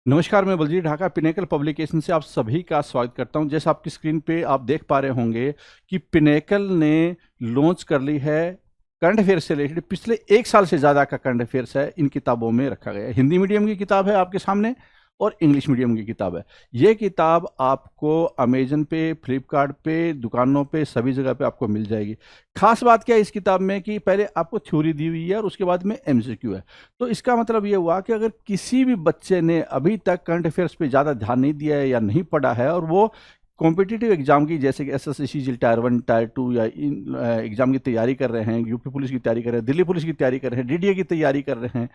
नमस्कार, मैं Baljeet Dhaka pinnacle publication से आप सभी का स्वागत करता हूं। जैसे आपकी स्क्रीन पे आप देख पा रहे होंगे कि पिनेकल ने लॉन्च कर ली है करंट अफेयर्स से रिलेटेड पिछले 1 साल से ज़्यादा का करंट अफेयर्स है इन किताबों में रखा गया है। हिंदी मीडियम की किताब है आपके सामने और इंग्लिश मीडियम की किताब है। ये किताब आपको अमेज़न पे, फ्लिपकार्ट पे, दुकानों पे, सभी जगह पे आपको मिल जाएगी। खास बात क्या है इस किताब में कि पहले आपको थ्योरी दी हुई है और उसके बाद में एमसीक्यू है। तो इसका मतलब ये हुआ कि अगर किसी भी बच्चे ने अभी तक करंट अफेयर्स पे ज़्यादा ध्यान नहीं दिया है या नहीं पढ़ा है और वो कॉम्पिटिटिव एग्जाम की जैसे कि एसएससी सीजीएल टायर 1 टायर 2 या इन एग्जाम की तैयारी कर रहे हैं, यूपी पुलिस की तैयारी कर रहे हैं, दिल्ली पुलिस की तैयारी कर रहे हैं, डीडीए की तैयारी कर रहे हैं,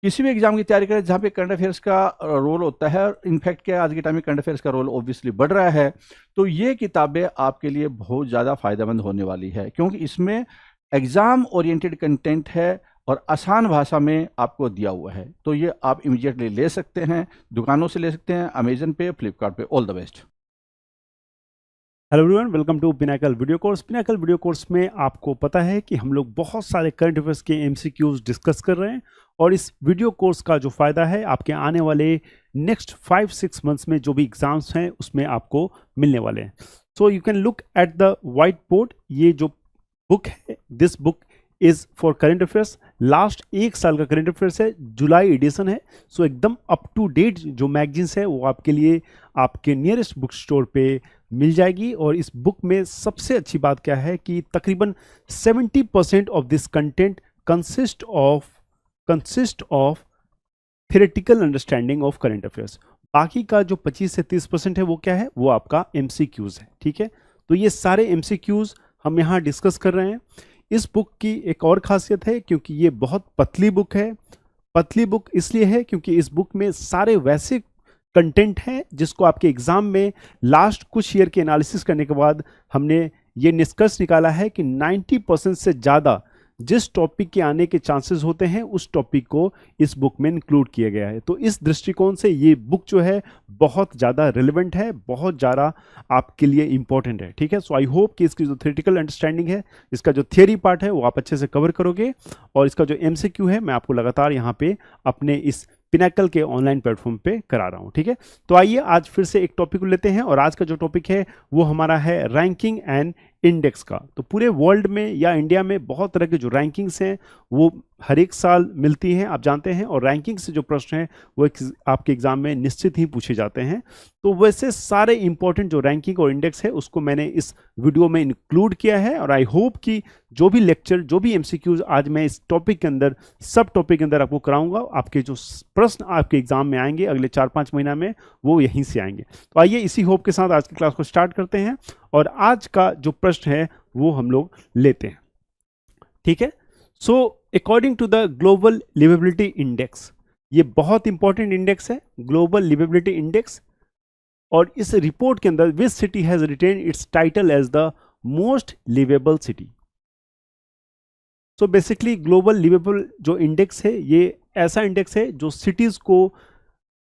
किसी भी एग्जाम की तैयारी करें जहाँ पे करंट अफेयर्स का रोल होता है और इनफैक्ट क्या आज के टाइम में करंट अफेयर्स का रोल ऑब्वियसली बढ़ रहा है। तो ये किताबें आपके लिए बहुत ज़्यादा फायदेमंद होने वाली है क्योंकि इसमें एग्जाम ओरिएंटेड कंटेंट है और आसान भाषा में आपको दिया हुआ है। तो ये आप इमीडिएटली ले सकते हैं, दुकानों से ले सकते हैं, अमेजन पे, फ्लिपकार्ट पे। All the best. Hello everyone, welcome to Pinnacle video course. Pinnacle video course में आपको पता है कि हम लोग बहुत सारे करंट अफेयर्स के एमसीक्यूज डिस्कस कर रहे हैं और इस वीडियो कोर्स का जो फ़ायदा है आपके आने वाले नेक्स्ट 5-6 मंथ्स में जो भी एग्जाम्स हैं उसमें आपको मिलने वाले हैं। So you can look at the white board. ये जो बुक है, this book is for current affairs. Last 1 साल का करंट अफेयर्स है, जुलाई एडिशन है। सो एकदम अप टू डेट जो मैगजीन्स है वो आपके लिए आपके नियरेस्ट बुक स्टोर पे मिल जाएगी। और इस बुक में सबसे अच्छी बात क्या है कि तकरीबन 70% of this content consist of theoretical understanding of current affairs. बाकी का जो 25 से 30% है वो क्या है, वो आपका एमसीक्यूज है। ठीक है, तो ये सारे एमसीक्यूज हम यहाँ डिस्कस कर रहे हैं। इस बुक की एक और खासियत है क्योंकि ये बहुत पतली बुक है। पतली बुक इसलिए है क्योंकि इस बुक में सारे वैसे कंटेंट हैं जिसको आपके एग्जाम में लास्ट कुछ ईयर के एनालिसिस करने के बाद हमने ये निष्कर्ष निकाला है कि 90% से ज़्यादा जिस टॉपिक के आने के चांसेस होते हैं उस टॉपिक को इस बुक में इंक्लूड किया गया है। तो इस दृष्टिकोण से ये बुक जो है बहुत ज़्यादा रिलेवेंट है, बहुत ज़्यादा आपके लिए इंपॉर्टेंट है। ठीक है, सो आई होप कि इसकी जो थ्योरेटिकल अंडरस्टैंडिंग है, इसका जो थियरी पार्ट है वो आप अच्छे से कवर करोगे और इसका जो एमसीक्यू है मैं आपको लगातार यहाँ पे अपने इस पिनाकल के ऑनलाइन प्लेटफॉर्म पे करा रहा हूँ। ठीक है, तो आइए आज फिर से एक टॉपिक को लेते हैं और आज का जो टॉपिक है वो हमारा है रैंकिंग एंड इंडेक्स का। तो पूरे वर्ल्ड में या इंडिया में बहुत तरह के जो रैंकिंग्स हैं वो हर एक साल मिलती हैं, आप जानते हैं। और रैंकिंग से जो प्रश्न हैं वो आपके एग्जाम में निश्चित ही पूछे जाते हैं। तो वैसे सारे इंपॉर्टेंट जो रैंकिंग और इंडेक्स है उसको मैंने इस वीडियो में इंक्लूड किया है और आई होप कि जो भी लेक्चर, जो भी एमसीक्यूज आज मैं इस टॉपिक के अंदर, सब टॉपिक के अंदर आपको कराऊंगा, आपके जो प्रश्न आपके एग्जाम में आएंगे अगले 4-5 महीना में वो यहीं से आएंगे। तो आइए इसी होप के साथ आज की क्लास को स्टार्ट करते हैं और आज का जो प्रश्न है वो हम लोग लेते हैं। ठीक है, so according to the global liveability index, ये बहुत इंपॉर्टेंट इंडेक्स है, ग्लोबल लिवेबिलिटी इंडेक्स। और इस रिपोर्ट के अंदर which city has retained its title as the most liveable city. So basically global liveable जो इंडेक्स है ये ऐसा इंडेक्स है जो सिटीज को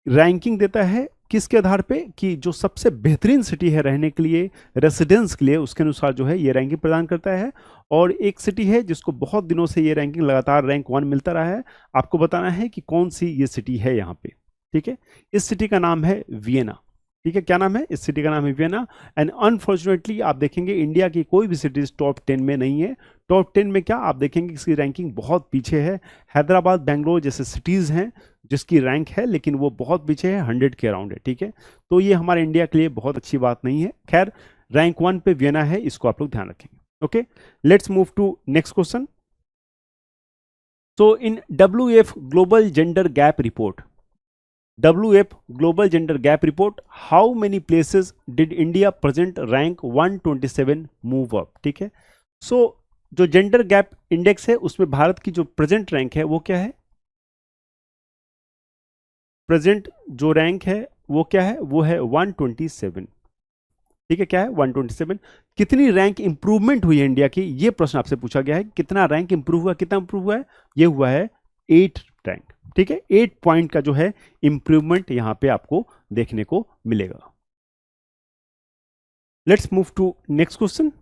रैंकिंग देता है किसके आधार पे कि जो सबसे बेहतरीन सिटी है रहने के लिए, रेसिडेंस के लिए, उसके अनुसार जो है ये रैंकिंग प्रदान करता है। और एक सिटी है जिसको बहुत दिनों से ये रैंकिंग लगातार रैंक 1 मिलता रहा है, आपको बताना है कि कौन सी ये सिटी है यहाँ पे। ठीक है, इस सिटी का नाम है वियना। ठीक है, क्या नाम है, इस सिटी का नाम है वियना। एंड अनफॉर्चुनेटली आप देखेंगे इंडिया की कोई भी सिटीज टॉप 10 में नहीं है। टॉप 10 में क्या आप देखेंगे इसकी रैंकिंग बहुत पीछे है। हैदराबाद, बेंगलोर जैसे सिटीज़ हैं जिसकी रैंक है लेकिन वो बहुत पीछे है, 100 के अराउंड है। ठीक है, तो ये हमारे इंडिया के लिए बहुत अच्छी बात नहीं है। खैर, रैंक 1 पे वियना है, इसको आप लोग ध्यान रखेंगे। Okay, let's move to next question. So in WF global gender gap report, WF global gender gap report, how many places did India present rank 127 move up. ठीक है, सो जो जेंडर गैप इंडेक्स है उसमें भारत की जो प्रेजेंट रैंक है वो क्या है, प्रेजेंट जो रैंक है वो क्या है, वो है 127। ठीक है, क्या है 127। कितनी रैंक इंप्रूवमेंट हुई है इंडिया की, ये प्रश्न आपसे पूछा गया है। कितना रैंक इंप्रूव हुआ, कितना इंप्रूव हुआ है, ये हुआ है 8 रैंक। ठीक है, 8 पॉइंट का जो है इंप्रूवमेंट यहां पे आपको देखने को मिलेगा। Let's move to next question.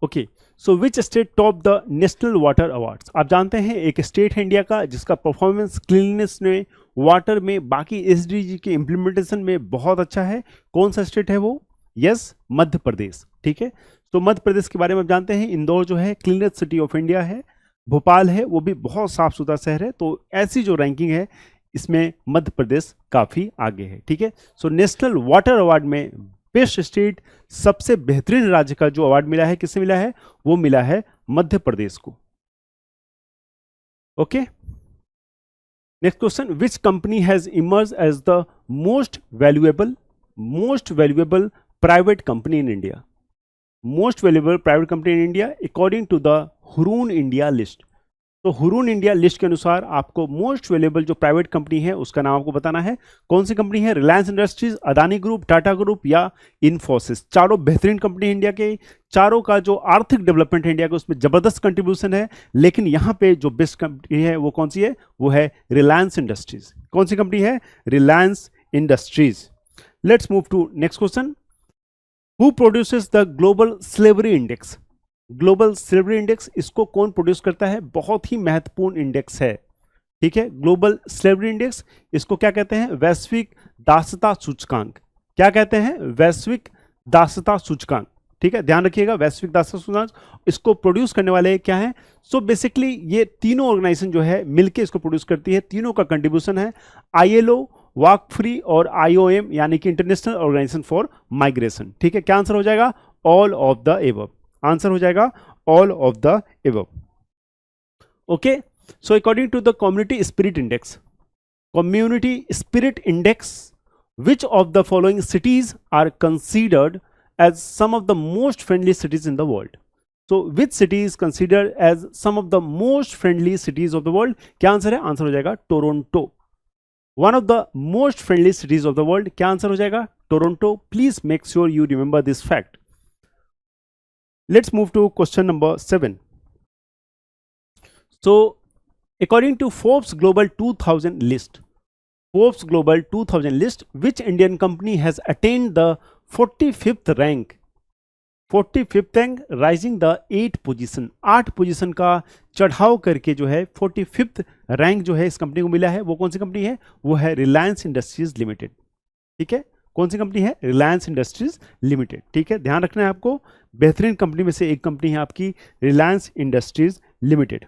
Okay, so which state top the national water awards? आप जानते हैं एक स्टेट है इंडिया का जिसका परफॉर्मेंस क्लीननेस में, वाटर में, बाकी एसडीजी के इम्प्लीमेंटेशन में बहुत अच्छा है। कौन सा स्टेट है वो? यस, मध्य प्रदेश। ठीक है, तो मध्य प्रदेश के बारे में आप जानते हैं इंदौर जो है क्लीनेस्ट सिटी ऑफ इंडिया है, भोपाल है वो भी बहुत साफ सुथरा शहर है। तो ऐसी जो रैंकिंग है इसमें मध्य प्रदेश काफी आगे है। ठीक है, सो नेशनल वाटर अवार्ड में बेस्ट स्टेट, सबसे बेहतरीन राज्य का जो अवार्ड मिला है, किससे मिला है? वो मिला है मध्य प्रदेश को। Okay, next question, which company has emerge as the most valuable private company in India? Most valuable private company in India according to the Hurun India list. तो हुरून इंडिया लिस्ट के अनुसार आपको मोस्ट वैल्यूएबल जो private company है उसका नाम आपको बताना है। कौन सी कंपनी है? Reliance industries, Adani group, Tata group या इन्फोसिस। चारों बेहतरीन कंपनी है इंडिया के, चारों का जो आर्थिक डेवलपमेंट है इंडिया का उसमें जबरदस्त कंट्रीब्यूशन है। लेकिन यहां पे जो बेस्ट कंपनी है वो कौन सी है? वो है रिलायंस इंडस्ट्रीज। कौन सी कंपनी है? Reliance Industries. Let's move to next question, who produces the global slavery index? Global slavery index, इसको कौन प्रोड्यूस करता है? बहुत ही महत्वपूर्ण इंडेक्स है। ठीक है, ग्लोबल स्लेवरी इंडेक्स, इसको क्या कहते हैं? वैश्विक दासता सूचकांक। क्या कहते हैं? वैश्विक दासता सूचकांक। ठीक है, ध्यान रखिएगा, वैश्विक दासता सूचकांक, इसको प्रोड्यूस करने वाले क्या है? सो बेसिकली ये तीनों ऑर्गेनाइजेशन जो है मिलकर इसको प्रोड्यूस करती है। तीनों का कंट्रीब्यूशन है, ILO, वॉक फ्री और IOM यानी कि इंटरनेशनल ऑर्गेनाइजेशन फॉर माइग्रेशन। ठीक है, क्या आंसर हो जाएगा? All of the above. Answer हो जाएगा all of the above. Okay, so according to the community spirit index, which of the following cities are considered as some of the most friendly cities in the world? So which city is considered as some of the most friendly cities of the world? क्या answer है? Answer हो जाएगा Toronto. One of the most friendly cities of the world, क्या answer हो जाएगा? Toronto. Please make sure you remember this fact. Let's move to question number 7. So according to Forbes Global 2000 list, which Indian company has attained the 45th rank, rising the 8 position, 8 position का चढ़ाव करके जो है 45th rank जो है इस company को मिला है। वो कौन सी कंपनी है? वो है रिलायंस इंडस्ट्रीज लिमिटेड। ठीक है, कौन सी कंपनी है? Reliance industries limited. ठीक है, ध्यान रखना है आपको, बेहतरीन कंपनी में से एक कंपनी है आपकी Reliance industries limited.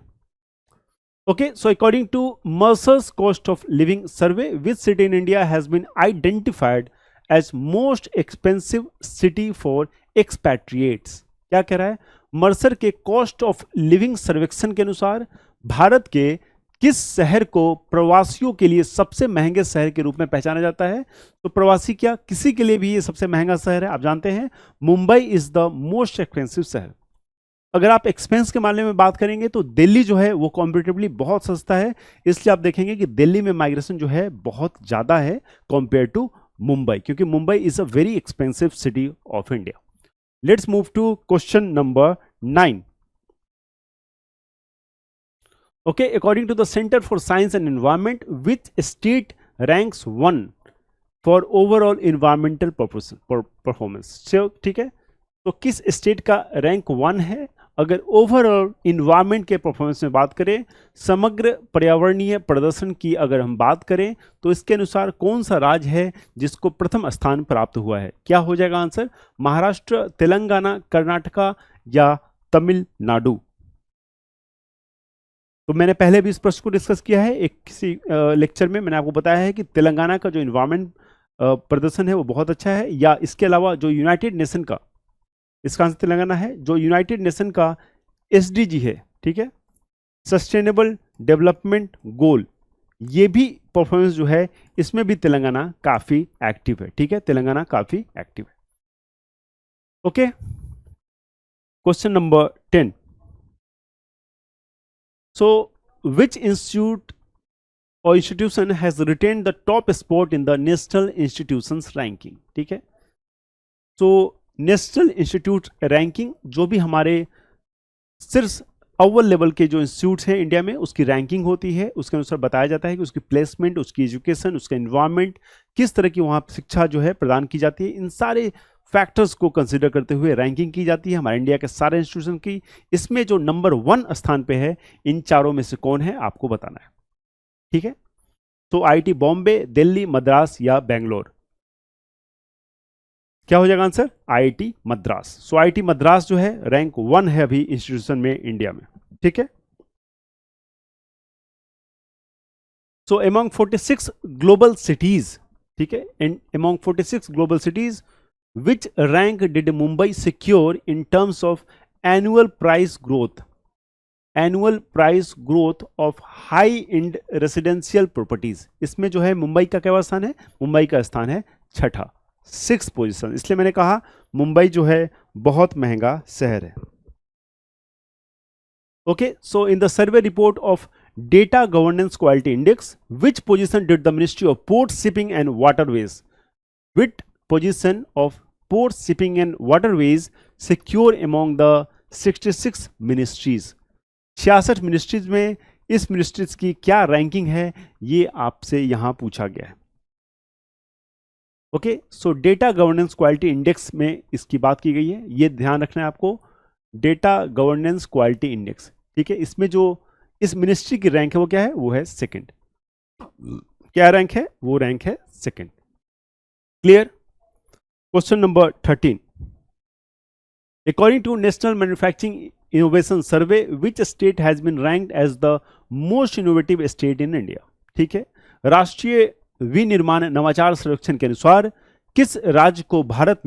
Okay, so according to Mercer's cost of living survey, which city in India has been identified as most expensive city for expatriates? क्या कह रहा है? मर्सर के कॉस्ट ऑफ लिविंग सर्वेक्षण के अनुसार भारत के किस शहर को प्रवासियों के लिए सबसे महंगे शहर के रूप में पहचाना जाता है? तो प्रवासी क्या, किसी के लिए भी ये सबसे महंगा शहर है। आप जानते हैं Mumbai is the most expensive शहर। अगर आप एक्सपेंस के मामले में बात करेंगे तो दिल्ली जो है वो कॉम्पेरेटिवली बहुत सस्ता है, इसलिए आप देखेंगे कि दिल्ली में माइग्रेशन जो है बहुत ज़्यादा है कंपेयर टू मुंबई, क्योंकि Mumbai is a very expensive city of India. Let's move to question number 9. Okay, according to the centre for science and environment, which state ranks 1 for overall environmental performance? ठीक है, तो किस स्टेट का rank 1 है? अगर overall environment के performance में बात करें, समग्र पर्यावरणीय प्रदर्शन की अगर हम बात करें, तो इसके अनुसार कौन सा राज्य है जिसको प्रथम स्थान प्राप्त हुआ है? क्या हो जाएगा आंसर? महाराष्ट्र, तेलंगाना, कर्नाटका या तमिलनाडु? तो मैंने पहले भी इस प्रश्न को डिस्कस किया है एक किसी लेक्चर में। मैंने आपको बताया है कि तेलंगाना का जो इन्वायरमेंट प्रदर्शन है वो बहुत अच्छा है, या इसके अलावा जो यूनाइटेड नेशन का, इसका आंसर तेलंगाना है, जो यूनाइटेड नेशन का SDG है, ठीक है, सस्टेनेबल डेवलपमेंट गोल, ये भी परफॉर्मेंस जो है इसमें भी तेलंगाना काफी एक्टिव है। ठीक है, तेलंगाना काफी एक्टिव है। Okay, question number 10. So which institute और institution has retain the top spot in the national institutions ranking? ठीक है, सो नेशनल इंस्टीट्यूट रैंकिंग, जो भी हमारे सिर्फ अव्वल लेवल के जो इंस्टीट्यूट्स हैं इंडिया में, उसकी रैंकिंग होती है। उसके अनुसार बताया जाता है कि उसकी प्लेसमेंट, उसकी एजुकेशन, उसका एनवायरनमेंट, किस तरह की वहाँ शिक्षा जो है प्रदान की जाती है। इन सारे फैक्टर्स को कंसिडर करते हुए रैंकिंग की जाती है हमारे इंडिया के सारे इंस्टीट्यूशन की। इसमें जो नंबर 1 स्थान पे है, इन चारों में से कौन है आपको बताना है, ठीक है। तो आईआईटी बॉम्बे, दिल्ली, मद्रास या बेंगलोर, क्या हो जाएगा आंसर? आईआईटी मद्रास। सो आईआईटी मद्रास जो है रैंक 1 है अभी इंस्टीट्यूशन में इंडिया में, ठीक है। सो अमंग 46 ग्लोबल सिटीज, ठीक है, and among 46 global cities which rank did Mumbai secure in terms of annual price growth of high end residential properties? इसमें जो है मुंबई का क्या स्थान है? मुंबई का स्थान है छठा, 6th पोजीशन। इसलिए मैंने कहा मुंबई जो है बहुत महंगा शहर है। Okay, so in the survey report of data governance quality index which position did the Ministry of Port Shipping and Waterways with position of port shipping and waterways secure among the 66 ministries? 66 ministries में इस ministries की क्या ranking है, ये आपसे यहां पूछा गया है। ओके, सो डेटा गवर्नेंस क्वालिटी इंडेक्स में इसकी बात की गई है, ये ध्यान रखना है आपको, डेटा गवर्नेंस क्वालिटी इंडेक्स, ठीक है। इसमें जो इस मिनिस्ट्री की रैंक है वो क्या है? वो है सेकंड। क्या रैंक है? वो रैंक है second. Clear? Question number 13. According to National Manufacturing Innovation Survey, which state has been ranked as the most innovative state in India? ठीक है, राष्ट्रीय विनिर्माण नवाचार सर्वेक्षण के अनुसार किस राज्य को भारत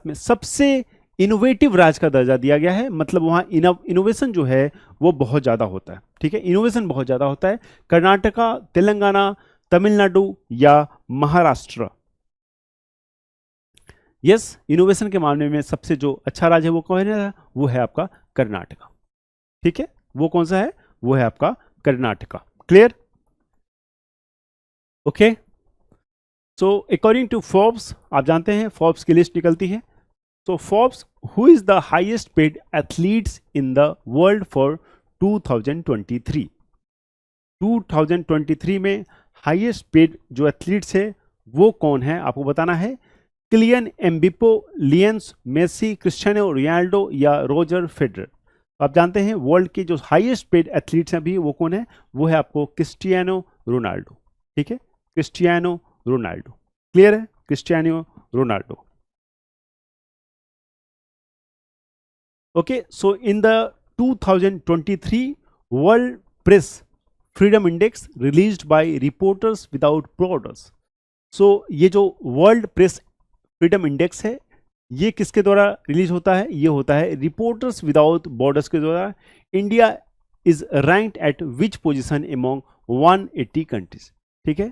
में सबसे इनोवेटिव राज्य का दर्जा दिया गया है? मतलब वहां इनोवेशन जो है वो बहुत ज्यादा होता है, ठीक है, इनोवेशन बहुत ज्यादा होता है। कर्नाटका, तेलंगाना, तमिलनाडु या महाराष्ट्र? यस, इनोवेशन के मामले में सबसे जो अच्छा राज्य है वो कौन है? वो है आपका कर्नाटका, ठीक है। वो कौन सा है? वो है आपका Karnataka. Clear? Okay, so according to Forbes, आप जानते हैं फोर्ब्स की लिस्ट निकलती है। So Forbes, who is the highest paid athletes in the world for 2023? 2023 में हाईएस्ट पेड जो एथलीट्स है वो कौन है आपको बताना है। किलियन एम्बिपो, लियंस मेसी, क्रिस्टियानो रोनाल्डो या रोजर फेडरर? आप जानते हैं वर्ल्ड के जो हाईएस्ट पेड एथलीट्स हैं अभी वो कौन है? वो है आपको क्रिस्टियानो रोनाल्डो, ठीक है, क्रिस्टियानो रोनाल्डो। क्लियर है? Cristiano Ronaldo. Okay, so in the 2023 world press freedom index released by reporters without borders, so ये जो वर्ल्ड प्रेस फ्रीडम इंडेक्स है ये किसके द्वारा रिलीज होता है? ये होता है रिपोर्टर्स विदाउट बॉर्डर्स के द्वारा। India is ranked eight which position among 180 countries, ठीक है।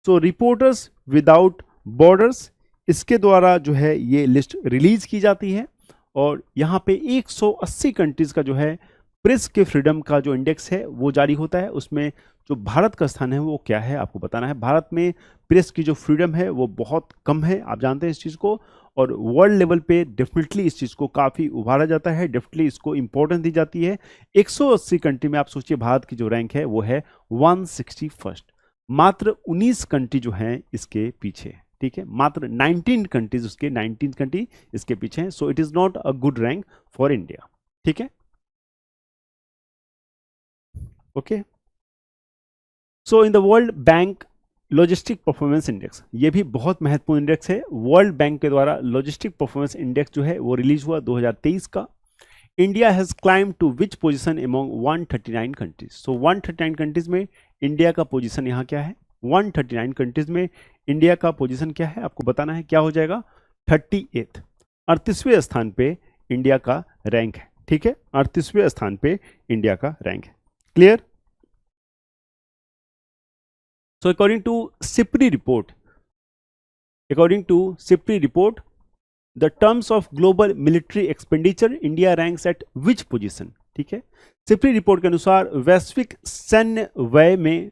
सो रिपोर्टर्स विदाउट बॉर्डर्स इसके द्वारा जो है ये लिस्ट रिलीज की जाती है और यहाँ पे 180 कंट्रीज का जो है प्रेस के फ्रीडम का जो इंडेक्स है वो जारी होता है। उसमें जो भारत का स्थान है वो क्या है आपको बताना है। भारत में प्रेस की जो फ्रीडम है वो बहुत कम है, आप जानते हैं इस चीज़ को, और वर्ल्ड लेवल पे डेफिनेटली इस चीज़ को काफ़ी उभारा जाता है, डेफिनेटली इसको इंपॉर्टेंस दी जाती है। 180 कंट्री में आप सोचिए भारत की जो रैंक है वो है 161st। मात्र 19 कंट्री जो हैं इसके पीछे, ठीक है, मात्र 19 कंट्रीज उसके 19 कंट्री इसके पीछे हैं। So it is not a good rank for India, ठीक है। Okay, so in the world bank logistic performance index, ये भी बहुत महत्वपूर्ण इंडेक्स है। वर्ल्ड बैंक के द्वारा लॉजिस्टिक परफॉर्मेंस इंडेक्स जो है वो रिलीज हुआ 2023 का। India has climb to which position among 139 countries? So 139 countries में इंडिया का पोजीशन यहाँ क्या है? 139 कंट्रीज में इंडिया का पोजीशन क्या है आपको बताना है। क्या हो जाएगा? 38, 38वें स्थान पे इंडिया का रैंक है, ठीक है, 38वें स्थान पे इंडिया का रैंक है। Clear? So according to SIPRI report, the terms of global military expenditure, India ranks at which position? ठीक है, सिप्री रिपोर्ट के अनुसार वैश्विक सैन्य व्यय में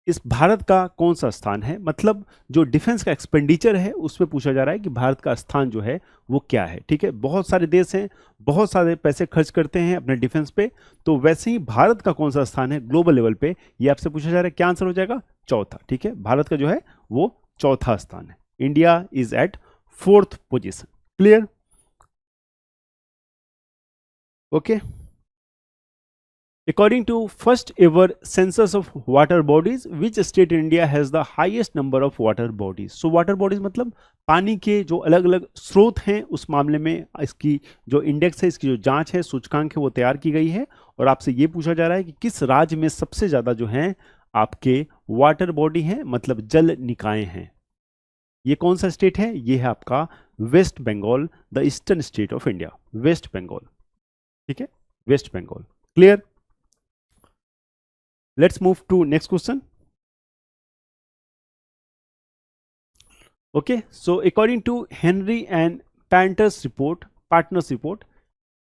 इस भारत का कौन सा स्थान है? मतलब जो डिफेंस का एक्सपेंडिचर है उसमें पूछा जा रहा है कि भारत का स्थान जो है वो क्या है, ठीक है। बहुत सारे देश हैं, बहुत सारे पैसे खर्च करते हैं अपने डिफेंस पे, तो वैसे ही भारत का कौन सा स्थान है ग्लोबल लेवल पे, ये आपसे पूछा जा रहा है। क्या आंसर हो जाएगा? चौथा, ठीक है, भारत का जो है वो चौथा स्थान है। India is at 4th position. Clear? Okay. According to first ever census of water bodies, which state in India has the highest number of water bodies? So water bodies मतलब पानी के जो अलग अलग स्रोत हैं, उस मामले में इसकी जो इंडेक्स है, इसकी जो जांच है, सूचकांक है, वो तैयार की गई है। और आपसे ये पूछा जा रहा है कि किस राज्य में सबसे ज्यादा जो है आपके वाटर बॉडी हैं, मतलब जल निकाय हैं। ये कौन सा स्टेट है? ये है आपका West Bengal, the eastern state of India, West Bengal. ठीक है, West Bengal. Clear? Let's move to next question. Okay, so according to Henry and Partners report,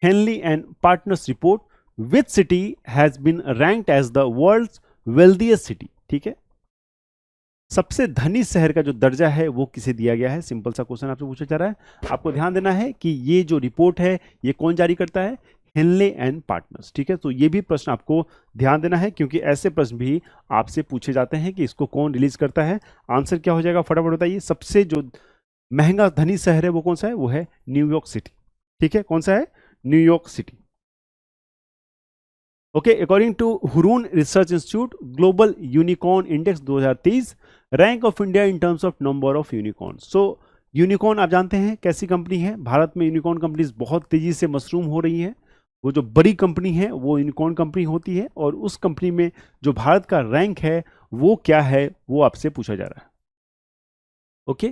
Henley and Partners report, which city has been ranked as the world's wealthiest city? ठीक है, सबसे धनी शहर का जो दर्जा है वो किसे दिया गया है? सिंपल सा क्वेश्चन आपसे पूछा जा रहा है। आपको ध्यान देना है कि ये जो रिपोर्ट है ये कौन जारी करता है? Henley and Partners. ठीक है, तो ये भी प्रश्न आपको ध्यान देना है, क्योंकि ऐसे प्रश्न भी आपसे पूछे जाते हैं कि इसको कौन रिलीज करता है। आंसर क्या हो जाएगा, फटाफट बताइए। सबसे जो महंगा धनी शहर है वो कौन सा है? वो है न्यूयॉर्क सिटी। ठीक है, कौन सा है? New York city. Okay, according to Hurun research institute global unicorn index 2023, rank of India in terms of number of unicorn. So unicorn आप जानते हैं कैसी कंपनी है? भारत में यूनिकॉर्न कंपनीज बहुत तेजी से मशरूम हो रही है। वो जो बड़ी कंपनी है वो यूनिकॉर्न कंपनी होती है, और उस कंपनी में जो भारत का रैंक है वो क्या है, वो आपसे पूछा जा रहा है। ओके,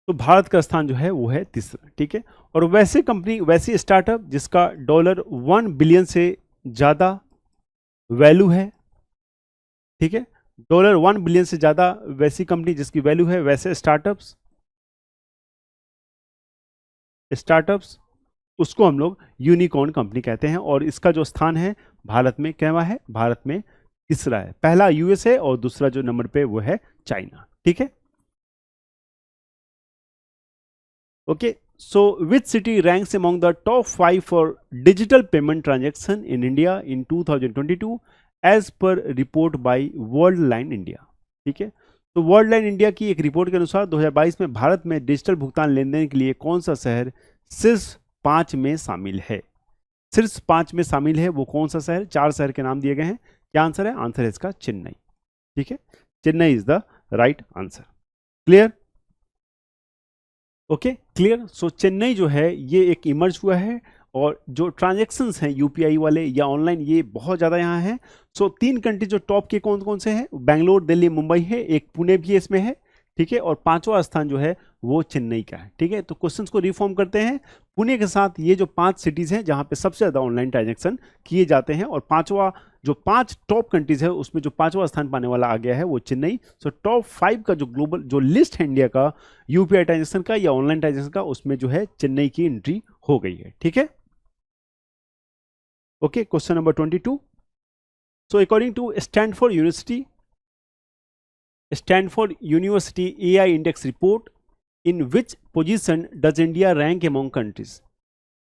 तो भारत का स्थान जो है वो है 3रा। ठीक है, और वैसे कंपनी, वैसी स्टार्टअप जिसका $1 बिलियन से ज्यादा वैल्यू है, ठीक है, $1 बिलियन से ज्यादा वैसी कंपनी जिसकी वैल्यू है, वैसे स्टार्टअप्स उसको हम लोग यूनिकॉर्न कंपनी कहते हैं। और इसका जो स्थान है भारत में कैवा है? भारत में 3रा है। पहला यूएस है और दूसरा जो नंबर पे वो है चाइना। ठीक है, okay. So which city ranks among the top 5 for digital payment transaction in India in 2022 as per report by Worldline India? ठीक है, तो वर्ल्ड लाइन इंडिया की एक रिपोर्ट के अनुसार 2022 में भारत में डिजिटल भुगतान लेन देन के लिए कौन सा शहर शीर्ष 5 में शामिल है? शीर्ष 5 में शामिल है वो कौन सा शहर? 4 शहर के नाम दिए गए हैं। क्या आंसर है? आंसर है इसका चेन्नई। ठीक है, Chennai is the right answer. Clear? Okay, clear. So Chennai जो है ये एक इमर्ज हुआ है, और जो ट्रांजैक्शंस हैं यूपीआई वाले या ऑनलाइन, ये बहुत ज़्यादा यहाँ हैं। सो 3 कंट्री जो टॉप के कौन कौन से हैं? बेंगलोर, दिल्ली, मुंबई है, एक पुणे भी इसमें है। ठीक है, और 5वां स्थान जो है वो चेन्नई का है। ठीक है, तो क्वेश्चंस को रिफॉर्म करते हैं। पुणे के साथ ये जो 5 सिटीज हैं जहां पे सबसे ज्यादा ऑनलाइन ट्रांजैक्शन किए जाते हैं, और 5वां जो 5 टॉप कंट्रीज है उसमें जो 5वां स्थान पाने वाला आ गया है वो चेन्नई। सो टॉप 5 का जो ग्लोबल जो लिस्ट है इंडिया का यूपीआई ट्रांजैक्शन का या ऑनलाइन ट्रांजैक्शन का, उसमें जो है चेन्नई की एंट्री हो गई है। ठीक है, okay. Question number 22। So according to Stanford University AI Index report, in which position does India rank among countries?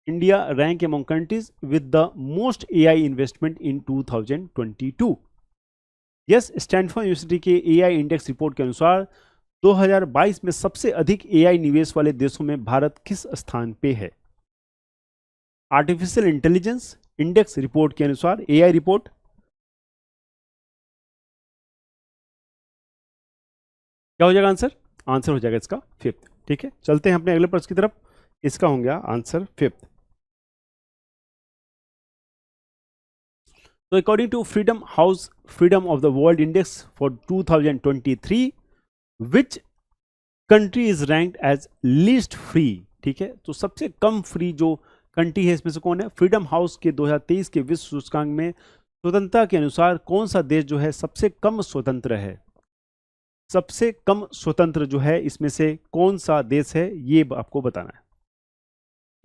India rank among countries with the most AI investment in 2022. Yes, Stanford University के AI Index report के अनुसार 2022 में सबसे अधिक AI निवेश वाले देशों में भारत किस स्थान पे है? आर्टिफिशियल इंटेलिजेंस इंडेक्स रिपोर्ट के अनुसार AI रिपोर्ट, क्या हो जाएगा आंसर? आंसर हो जाएगा इसका 5th। ठीक है, चलते हैं अपने अगले प्रश्न की तरफ। इसका हो गया आंसर 5th। तो according to Freedom House Freedom of the World index for 2023, which country is ranked as least free? ठीक है, तो सबसे कम फ्री जो कंट्री है इसमें से कौन है? फ्रीडम हाउस के 2023 के विश्व सूचकांक में स्वतंत्रता के अनुसार कौन सा देश जो है सबसे कम स्वतंत्र है? सबसे कम स्वतंत्र जो है इसमें से कौन सा देश है, ये आपको बताना है।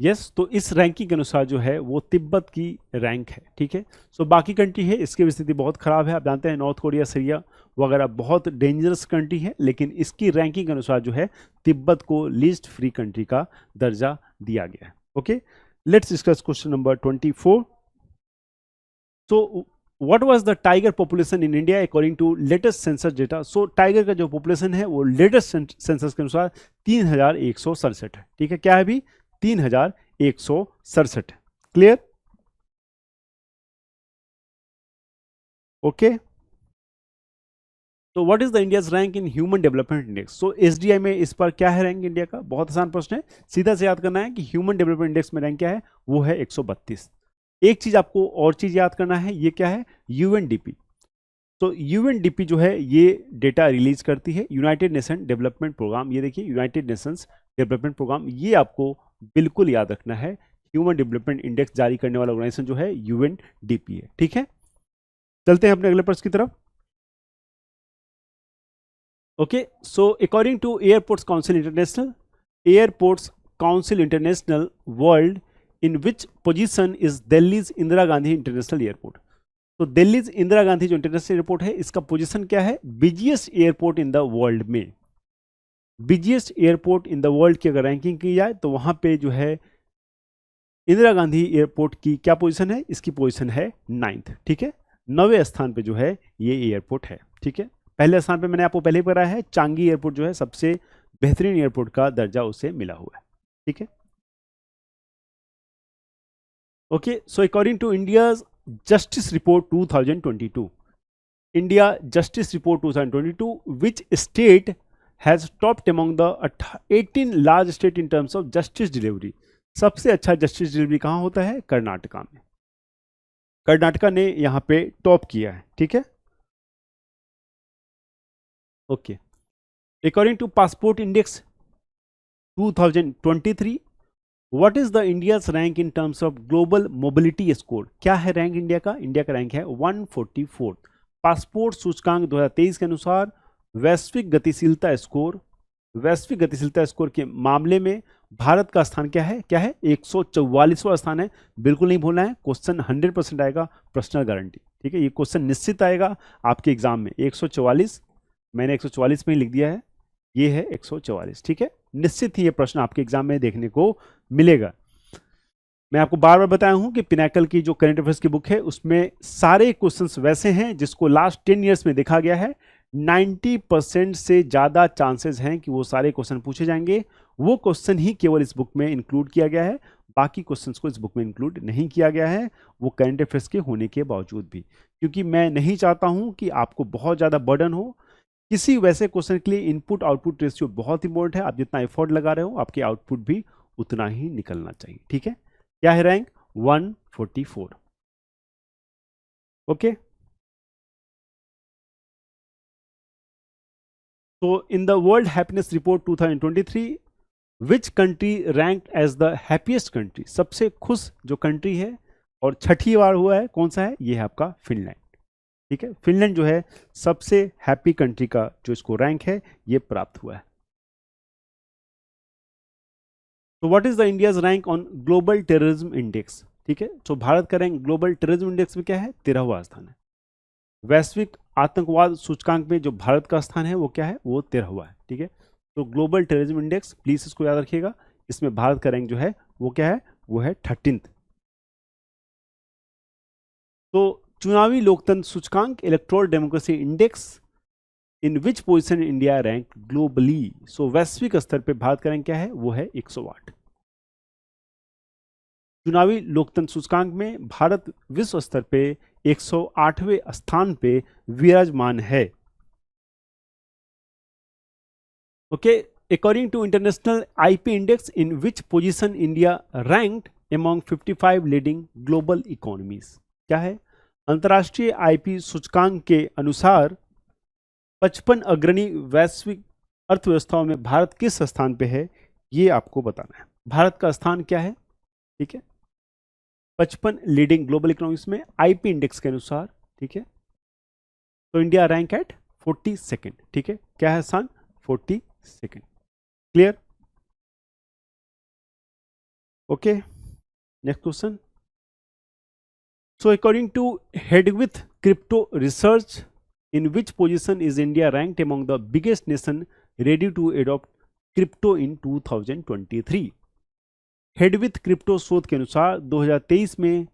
यस, तो इस रैंकिंग के अनुसार जो है वो तिब्बत की रैंक है। ठीक है, सो बाकी कंट्री है इसकी स्थिति बहुत खराब है। आप जानते हैं नॉर्थ कोरिया, सीरिया वगैरह बहुत डेंजरस कंट्री है, लेकिन इसकी रैंकिंग के अनुसार जो है तिब्बत को लीस्ट फ्री कंट्री का दर्जा दिया गया है। Okay, let's discuss question number 24। So what was the tiger population in India according to latest census data? So tiger का जो पॉपुलेशन है वो लेटेस्ट सेंसस के अनुसार 3167 है। ठीक है, क्या है अभी? 3167। क्लियर? ओके, तो what is the India's rank in human development index? So SDI में इस पर क्या है रैंक इंडिया का? बहुत आसान प्रश्न है, सीधा से याद करना है कि ह्यूमन डेवलपमेंट इंडेक्स में रैंक क्या है, वो है 132। एक चीज आपको और चीज याद करना है, ये क्या है? यूएनडीपी। तो यूएनडीपी जो है ये डेटा रिलीज करती है, यूनाइटेड नेशन डेवलपमेंट प्रोग्राम। ये देखिए, यूनाइटेड नेशंस डेवलपमेंट प्रोग्राम, ये आपको बिल्कुल याद रखना है। ह्यूमन डेवलपमेंट इंडेक्स जारी करने वाला ऑर्गेनाइजेशन जो है यूएनडीपी है। ठीक है, चलते हैं अपने अगले प्रश्न की तरफ। Okay, so according to airports council international, airports council international world, in which position is Delhi's Indira Gandhi international airport? तो दिल्ली इंदिरा गांधी जो इंटरनेशनल एयरपोर्ट है, इसका पोजीशन क्या है? Busiest airport in the world में। Busiest airport in the world की अगर रैंकिंग की जाए तो वहां पे जो है इंदिरा गांधी एयरपोर्ट की क्या पोजीशन है? इसकी पोजीशन है 9th। ठीक है, 9वें स्थान पे जो है ये एयरपोर्ट है। ठीक है, पहले स्थान पे मैंने आपको पहले ही बताया है, चांगी एयरपोर्ट जो है सबसे बेहतरीन एयरपोर्ट का दर्जा उसे मिला हुआ है। ठीक है, okay, so according to India's justice report 2022, India justice report 2022, which state has topped among the 18 large state in terms of justice delivery? सबसे अच्छा जस्टिस डिलीवरी कहाँ होता है? कर्नाटका में। कर्नाटका ने यहाँ पे टॉप किया है। ठीक है, okay, according to passport index 2023, what is the India's rank in terms of global mobility score? क्या है रैंक इंडिया का? इंडिया का रैंक है 144। पासपोर्ट सूचकांक 2023 के अनुसार वैश्विक गतिशीलता स्कोर, वैश्विक गतिशीलता स्कोर के मामले में भारत का स्थान क्या है? क्या है? 144वां स्थान है। बिल्कुल नहीं भूलना है, क्वेश्चन 100% आएगा, पर्सनल गारंटी। ठीक है, ये क्वेश्चन निश्चित आएगा आपके एग्जाम में। 144, मैंने 144 में ही लिख दिया है, ये है 144। ठीक है, निश्चित ही ये प्रश्न आपके एग्जाम में देखने को मिलेगा। मैं आपको बार बार बताया हूं कि पिनाकल की जो करंट अफेयर्स की बुक है उसमें सारे क्वेश्चंस वैसे हैं जिसको लास्ट 10 ईयर्स में देखा गया है। 90% से ज़्यादा चांसेस हैं कि वो सारे क्वेश्चन पूछे जाएंगे। वो क्वेश्चन ही केवल इस बुक में इंक्लूड किया गया है, बाकी क्वेश्चंस को इस बुक में इंक्लूड नहीं किया गया है, वो करंट अफेयर्स के होने के बावजूद भी, क्योंकि मैं नहीं चाहता हूं कि आपको बहुत ज़्यादा बर्डन हो। किसी वैसे क्वेश्चन के लिए इनपुट आउटपुट रेशियो बहुत इंपॉर्टेंट है। आप जितना एफर्ट लगा रहे हो, आपके आउटपुट भी उतना ही निकलना चाहिए। ठीक है, क्या है रैंक? 144। ओके, तो in the world happiness report 2023, which country ranked as the happiest country? सबसे खुश जो कंट्री है और छठी बार हुआ है, कौन सा है? ये है आपका फिनलैंड। ठीक है, फिनलैंड जो है सबसे हैप्पी कंट्री का जो इसको रैंक है ये प्राप्त हुआ है। तो what is the India's rank on global terrorism index? ठीक है, तो भारत का रैंक ग्लोबल टेररिज्म इंडेक्स में क्या है? 13वां स्थान है। वैश्विक आतंकवाद सूचकांक में जो भारत का स्थान है वो क्या है? वो 13वां है। ठीक है, तो ग्लोबल टेररिज्म इंडेक्स, प्लीज इसको याद रखिएगा, इसमें भारत का रैंक जो है वो क्या है? वो है 13th। तो चुनावी लोकतंत्र सूचकांक electoral democracy index, in which position India rank globally? So वैश्विक स्तर पे भारत का रैंक क्या है? वो है 108। चुनावी लोकतंत्र सूचकांक में भारत विश्व स्तर पे 108वें स्थान पे विराजमान है। Okay, according to international IP index, in which position India ranked among 55 leading global economies? क्या है? अंतर्राष्ट्रीय आईपी सूचकांक के अनुसार 55 अग्रणी वैश्विक अर्थव्यवस्थाओं में भारत किस स्थान पे है, ये आपको बताना है। भारत का स्थान क्या है? ठीक है, 55 लीडिंग ग्लोबल इकोनॉमिक्स में आईपी इंडेक्स के अनुसार। ठीक है, तो इंडिया रैंक एट 42nd। ठीक है, क्या है स्थान? 42nd। Clear? Okay, next question. So according to Hedwith crypto research, in which position is India ranked among the biggest nation ready to adopt crypto in 2023? Hedwith crypto शोध के अनुसार 2023 में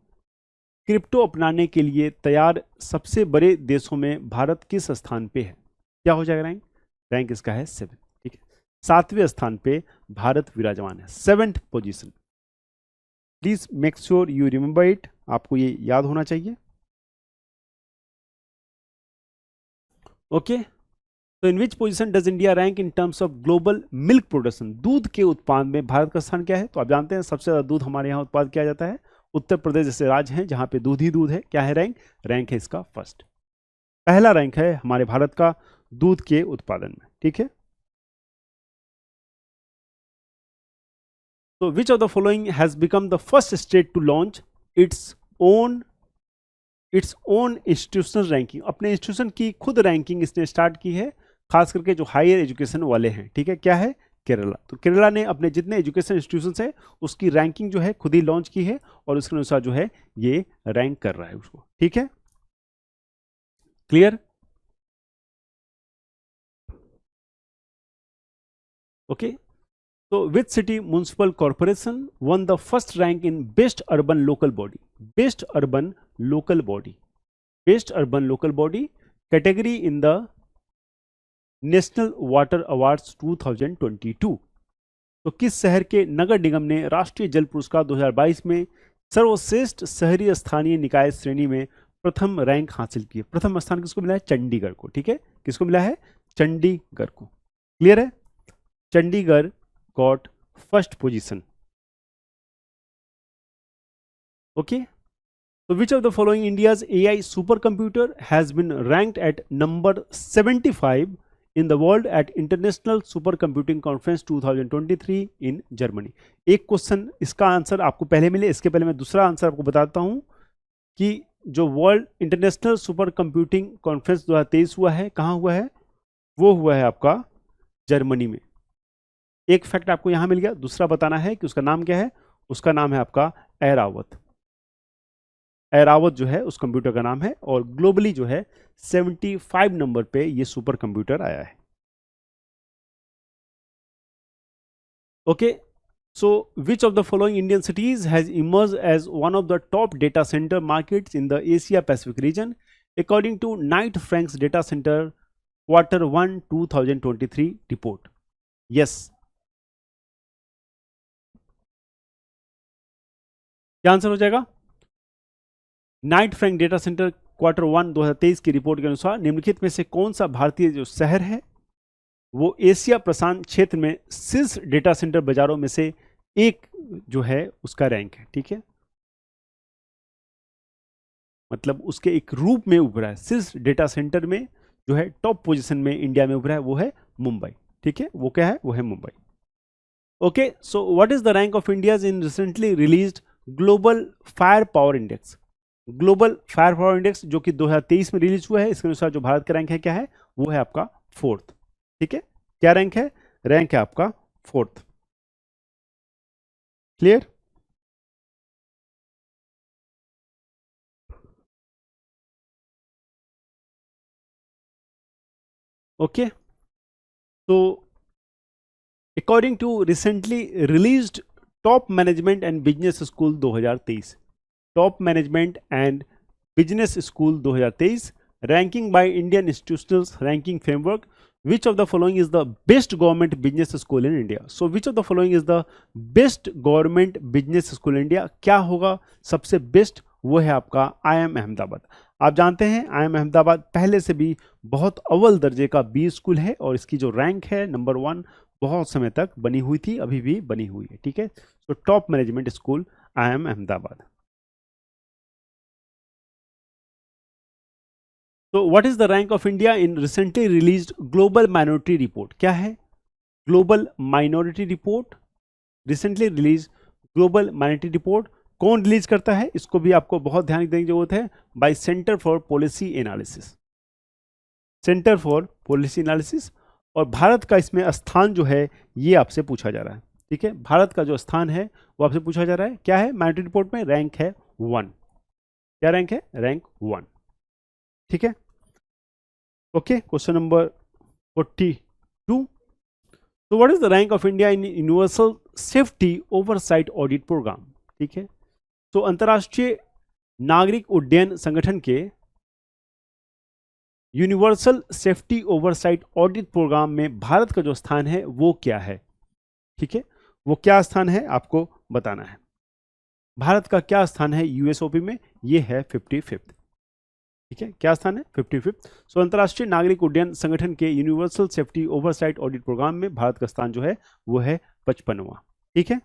crypto अपनाने के लिए तैयार सबसे बड़े देशों में भारत किस स्थान पे है? क्या हो जाएगा रैंक? रैंक इसका है 7, ठीक है। 7वें स्थान पे भारत विराजमान है, 7th position. Please make sure you remember it, आपको ये याद होना चाहिए। ओके, तो in which position does India rank in terms of global milk production? दूध के उत्पादन में भारत का स्थान क्या है? तो आप जानते हैं सबसे ज्यादा दूध हमारे यहाँ उत्पादन किया जाता है उत्तर प्रदेश जैसे राज्य हैं जहां पे दूध ही दूध है। क्या है रैंक? रैंक है इसका फर्स्ट, पहला रैंक है हमारे भारत का दूध के उत्पादन में, ठीक है। तो which of the following has become the first state to launch its own institutional ranking? अपने इंस्टीट्यूशन की खुद रैंकिंग इसने स्टार्ट की है, खास करके जो हायर एजुकेशन वाले हैं, ठीक है। क्या है? केरला। तो केरला ने अपने जितने एजुकेशन इंस्टीट्यूशन है उसकी रैंकिंग जो है खुद ही लॉन्च की है और उसके अनुसार जो है ये रैंक कर रहा है उसको, ठीक है। क्लियर? ओके, तो which city municipal corporation one the first rank in best urban local body? Best urban local body, best urban local body category in the national water awards 2022। तो किस शहर के नगर निगम ने राष्ट्रीय जल पुरस्कार 2022 में सर्वश्रेष्ठ शहरी स्थानीय निकाय श्रेणी में प्रथम रैंक हासिल की? प्रथम स्थान किसको मिला है? चंडीगढ़ को, ठीक है। किसको मिला है? चंडीगढ़ को। क्लियर है? Chandigarh got first position. Okay, so which of the following India's AI supercomputer has been ranked at number 75 in the world at International Supercomputing Conference 2023 in Germany? एक क्वेश्चन, इसका आंसर आपको पहले मिले, इसके पहले मैं दूसरा आंसर आपको बताता हूं कि जो world international super computing conference 2023 हुआ है, कहाँ हुआ है? वो हुआ है आपका जर्मनी में। एक फैक्ट आपको यहां मिल गया। दूसरा बताना है कि उसका नाम क्या है। उसका नाम है आपका ऐरावत। ऐरावत जो है उस कंप्यूटर का नाम है और ग्लोबली जो है 75 नंबर पे ये सुपर कंप्यूटर आया है। Okay, so which of the following Indian cities has emerge as one of the top data centre markets in the Asia Pacific region according to Knight Frank's data centre Q1 2023 report? Yes, क्या answer हो जाएगा? Knight Frank data centre Q1 2023 की report के अनुसार निम्नलिखित में से कौन सा भारतीय जो शहर है वो एशिया प्रशांत क्षेत्र में शीर्ष डेटा सेंटर बाजारों में से एक जो है उसका रैंक है, ठीक है। मतलब उसके एक रूप में उभरा है, शीर्ष डेटा सेंटर में जो है टॉप पोजीशन में इंडिया में उभरा है, वो है मुंबई, ठीक है। वो क्या है? वो है Mumbai. Okay, so what is the rank of India in recently released global fire power index? Global fire power index जो कि 2023 में रिलीज हुआ है, इसके अनुसार जो भारत का रैंक है क्या है? वो है आपका 4th, ठीक है। क्या रैंक है? रैंक है आपका 4th। क्लियर? ओके, तो according to recently released top management and business school 2023, top management and business school 2023 ranking by Indian institutional ranking framework, which of the following is the best government business school in India? So which of the following is the best government business school in India? क्या होगा सबसे best? वो है आपका IIM Ahmedabad. आप जानते हैं IIM Ahmedabad पहले से भी बहुत अव्वल दर्जे का बी स्कूल है और इसकी जो रैंक है नंबर 1 बहुत समय तक बनी हुई थी, अभी भी बनी हुई है, ठीक है। तो top management school IIM Ahmedabad. तो what is the rank of India in recently released global minority report? क्या है? Global minority report, recently release global minority report कौन रिलीज करता है? इसको भी आपको बहुत ध्यान देने की जरूरत है। Bye centre for policy analysis, centre for policy analysis. और भारत का इसमें स्थान जो है ये आपसे पूछा जा रहा है, ठीक है। भारत का जो स्थान है वो आपसे पूछा जा रहा है। क्या है? माइनॉरिटी रिपोर्ट में रैंक है 1। क्या रैंक है? रैंक 1, ठीक है। Okay, question number 42। तो what is the rank of India in universal safety oversight audit programme? ठीक है, तो अंतर्राष्ट्रीय नागरिक उड्डयन संगठन के universal safety oversight audit programme में भारत का जो स्थान है वो क्या है? ठीक है, वो क्या स्थान है आपको बताना है। भारत का क्या स्थान है यूएसओपी में? ये है 55th। ठीक है, क्या स्थान है? 55th। सो अंतर्राष्ट्रीय नागरिक उड्डयन संगठन के universal safety oversight audit programme में भारत का स्थान जो है वो है 55वां। ठीक है,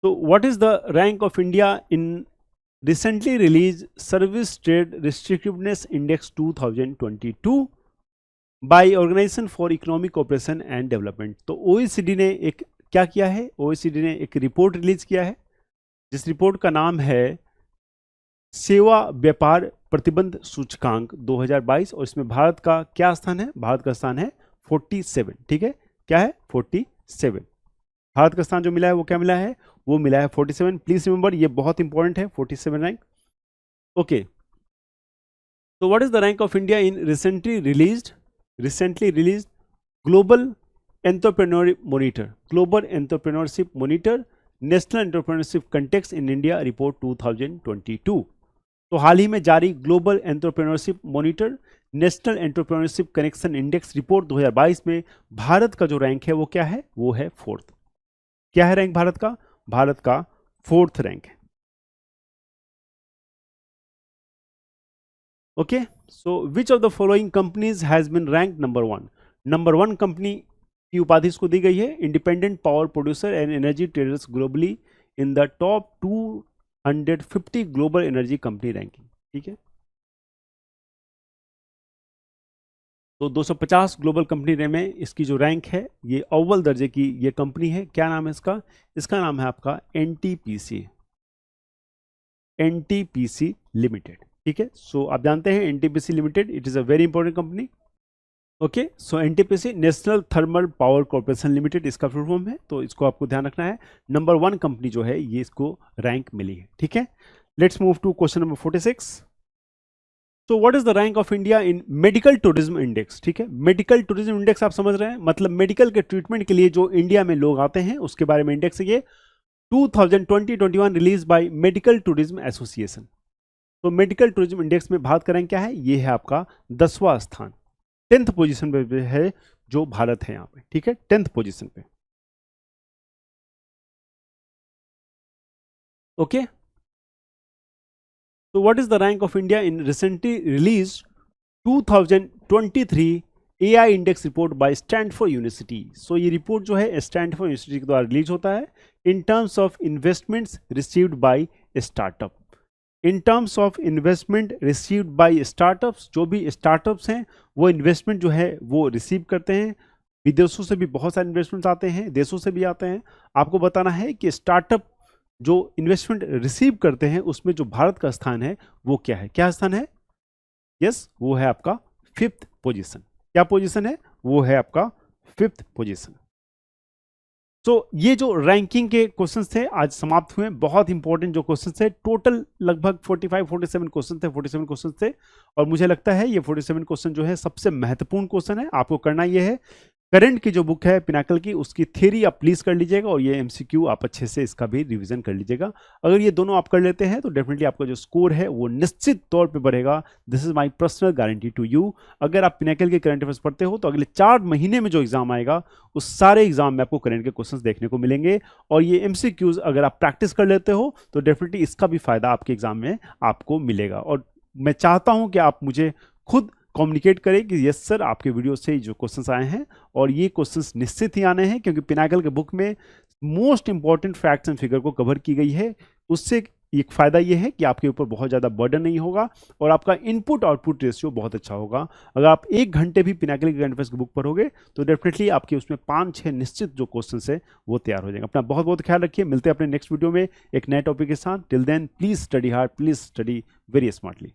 तो what is the rank of India in recently released Service Trade Restrictiveness Index 2022 by Organization for Economic Cooperation and Development। तो OECD ने एक क्या किया है? OECD ने एक रिपोर्ट रिलीज किया है जिस रिपोर्ट का नाम है सेवा व्यापार प्रतिबंध सूचकांक 2022 और इसमें भारत का क्या स्थान है? भारत का स्थान है 47। ठीक है, क्या है? 47। भारत का स्थान जो मिला है वो क्या मिला है? वो मिला है 47। प्लीज रिमेंबर, ये बहुत इंपॉर्टेंट है, 47 रैंक। ओके, तो what is the rank of India in recently released global entrepreneurship monitor, global entrepreneurship monitor national entrepreneurship context in India report 2022। तो हाल ही में जारी global entrepreneurship monitor national entrepreneurship connection index report 2022 में भारत का जो rank है वो क्या है? वो है 4th। क्या है रैंक भारत का? भारत का 4th रैंक है। Okay, so which of the following companies has been rank number 1? Number 1 company की उपाधि इसको दी गई है independent power producer and energy traders globally in the top 250 global energy company ranking. ठीक है, तो 250 ग्लोबल कंपनी में इसकी जो रैंक है ये अव्वल दर्जे की ये कंपनी है। क्या नाम है इसका? इसका नाम है आपका एनटीपीसी लिमिटेड। ठीक है, सो आप जानते हैं NTPC limited, it is a very important company. Okay, so NTPC national thermal power corporation limited इसका फुल फॉर्म है, तो इसको आपको ध्यान रखना है। नंबर 1 कंपनी जो है ये इसको रैंक मिली है। ठीक है, let's move to question number 46। तो what is the rank of India in medical tourism index? ठीक है, मेडिकल टूरिज्म इंडेक्स आप समझ रहे हैं, मतलब मेडिकल के ट्रीटमेंट के लिए जो इंडिया में लोग आते हैं उसके बारे में इंडेक्स है ये 2020-21 release by medical tourism association. तो मेडिकल टूरिज्म इंडेक्स में भारत का रैंक क्या है? ये है आपका 10वां स्थान, 10th पोजीशन पे है जो भारत है यहाँ पे। ठीक है, 10th पोजीशन पे। Okay, so what is the rank of India in recently released 2023 AI index report by Stanford University? So ये रिपोर्ट जो है स्टैनफोर्ड यूनिवर्सिटी के द्वारा रिलीज होता है इन terms of investments received by startup. In terms of investment received by startups, जो भी startups हैं वो इन्वेस्टमेंट जो है वो रिसीव करते हैं। विदेशों से भी बहुत सारे इन्वेस्टमेंट्स आते हैं, देशों से भी आते हैं। आपको बताना है कि स्टार्टअप जो इन्वेस्टमेंट रिसीव करते हैं उसमें जो भारत का स्थान है वो क्या है? क्या स्थान है? यस, वो है आपका 5th पोजीशन। क्या पोजीशन है? वो है आपका 5th पोजीशन। तो ये जो रैंकिंग के क्वेश्चंस थे आज समाप्त हुए। बहुत इंपॉर्टेंट जो क्वेश्चंस थे, टोटल लगभग 47 क्वेश्चन थे, 47 क्वेश्चन थे और मुझे लगता है ये 47 क्वेश्चन जो है सबसे महत्वपूर्ण क्वेश्चन है। आपको करना ये है, करंट की जो बुक है पिनाकल की उसकी थ्योरी आप प्लीज कर लीजिएगा और ये एमसीक्यू आप अच्छे से इसका भी रिवीजन कर लीजिएगा। अगर ये दोनों आप कर लेते हैं तो डेफिनेटली आपका जो स्कोर है वो निश्चित तौर पे बढ़ेगा। This is my personal guarantee to you. अगर आप पिनाकल के करंट अफेयर्स पढ़ते हो तो अगले 4 महीने में जो एग्जाम आएगा उस सारे एग्जाम में आपको करंट के क्वेश्चंस देखने को मिलेंगे और ये एमसीक्यूज अगर आप प्रैक्टिस कर लेते हो तो डेफिनेटली इसका भी फायदा आपके एग्जाम में आपको मिलेगा। और मैं चाहता हूं कि आप मुझे खुद कम्युनिकेट करें कि यस सर, आपके वीडियो से जो क्वेश्चंस आए हैं और ये क्वेश्चंस निश्चित ही आने हैं, क्योंकि पिनाकल के बुक में most important facts and figure को कवर की गई है। उससे एक फायदा ये है कि आपके ऊपर बहुत ज़्यादा बर्डन नहीं होगा और आपका इनपुट आउटपुट रेशियो बहुत अच्छा होगा। अगर आप 1 घंटे भी पिनाकल के करंट अफेयर्स की बुक पढ़ोगे तो डेफिनेटली आपके उसमें 5-6 निश्चित जो क्वेश्चन है वो तैयार हो जाएंगे। अपना बहुत बहुत ख्याल रखिए। मिलते हैं अपने नेक्स्ट वीडियो में एक नए टॉपिक के साथ। Till then please study hard, please study very smartly.